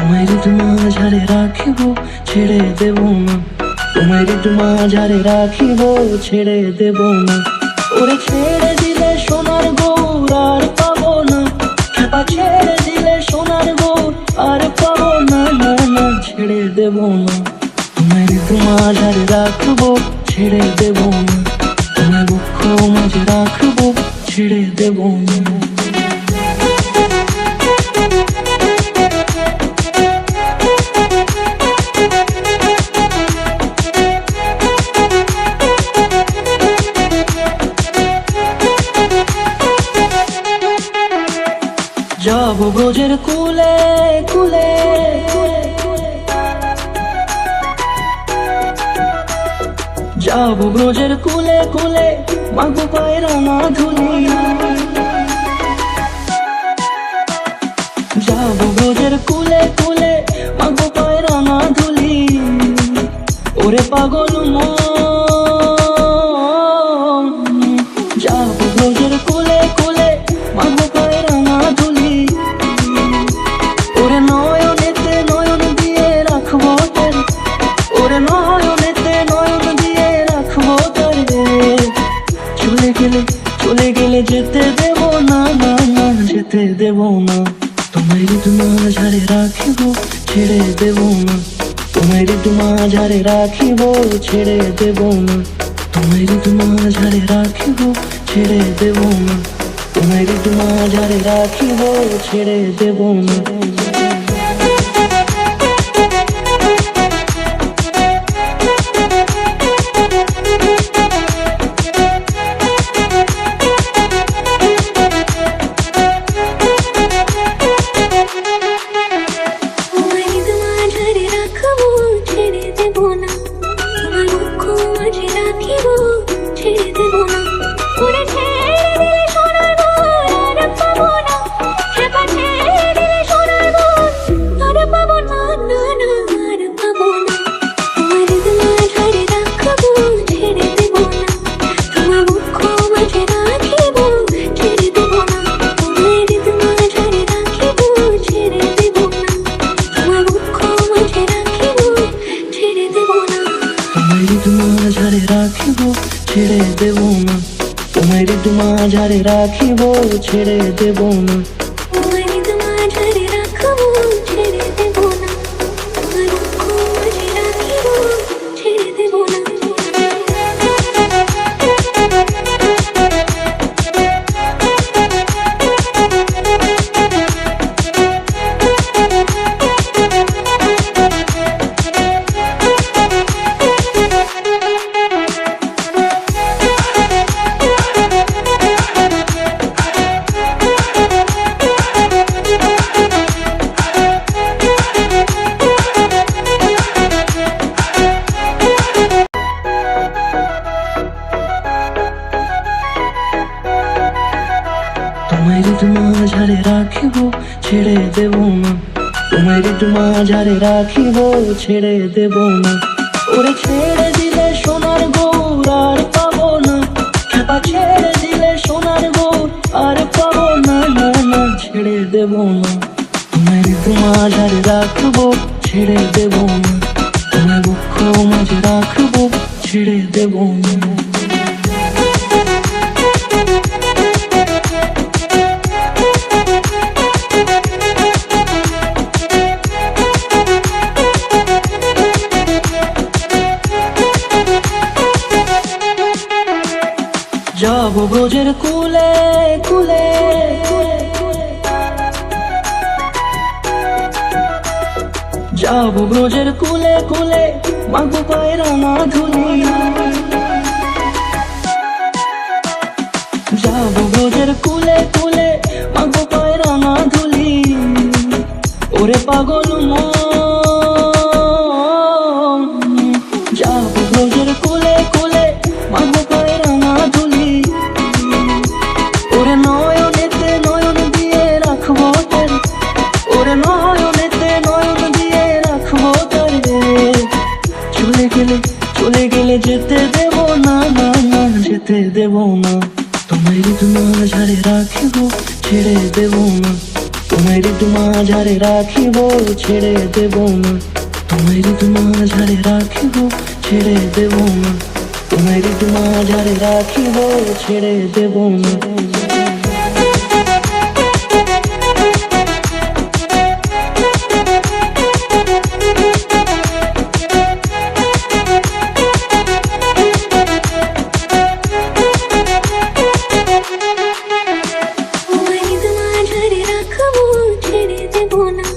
তোমায় মাঝারে রাখিব ছেড়ে দেব না, তোমায় মাঝারে রাখিব ছেড়ে দেব না। ওরে ছেড়ে দিলে সোনার গৌর আর পাবো না, খেপা ছেড়ে দিলে সোনার গৌর আর পাবো না, না না ছেড়ে দেব না। তোমায় মাঝারে রাখবো ছেড়ে দেব না, তোমায় বক্ষ মাঝে রাখবো ছেড়ে দেব না। যাব ব্রজের কুলে কুলে, যাব ব্রজের কুলে কুলে, মাগো পায়ের না ধুলি। যাব ব্রজের কুলে কুলে, মাগো পায়ের না ধুলি। ওরে পাগল মন, যাব ব্রজের কুলে কুলে, মাগো পায়ের না ধুলি। ওরে নয়নেতে নয়ন দিয়ে রাখবো তোর, ওরে নয়নেতে নয়ন দিয়ে রাখবো তোর। চলে গেলে চলে গেলে যেতে দেব না, না না যেতে দেব না। তোমায় মাঝারে রাখিব ছেড়ে দেব না, তোমায় মাঝারে রাখিব ছেড়ে দেব না। তোমায় মাঝারে রাখিব ছেড়ে দেব না, তোমায় মাঝারে রাখিব ছেড়ে দেব না। মাঝারে রাখিব ছেড়ে দেব না, তোমায় মাঝারে রাখিব ছেড়ে দেব না। তোমায় মাঝারে রাখিব ছেড়ে দেব না, তোমায় মাঝারে রাখিব ছেড়ে দেব না। ওরে ছেড়ে দিলে সোনার গৌর আর পাবো না, খেপা ছেড়ে দিলে সোনার গৌর আর পাবো না, না না ছেড়ে দেব না। তোমায় মাঝারে রাখবো ছেড়ে দেব না, তোমায় বক্ষ মাঝে রাখবো ছেড়ে দেব না। যাব ব্রজের কুলে কুলে, যাব ব্রজের কুলে কুলে, মাগো পায়ের না ধুলি। যাব ব্রজের কুলে কুলে, মাগো পায়ের না ধুলি। ওরে পাগল মন, যাব ব্রজের কুলে কুলে, মাগো পায়ের না ধুলি। ওরে নয়নেতে নয়ন দিয়ে রাখবো তোর, ওরে নয়নেতে নয়ন দিয়ে রাখবো তোর। চলে গেলে চলে গেলে যেতে দেব না, না না যেতে দেব না। তোমায় মাঝারে রাখিব ছেড়ে দেব না, তোমায় ঋতু মাঝারে রাখিব, ছেড়ে দেব না। তোমায় ঋতু মাঝারে রাখিব, ছেড়ে দেব না। তোমায় ঋতু মাঝারে রাখিব, ছেড়ে দেব না। তোমায় মাঝারে রাখবো, ছেড়ে দেব না।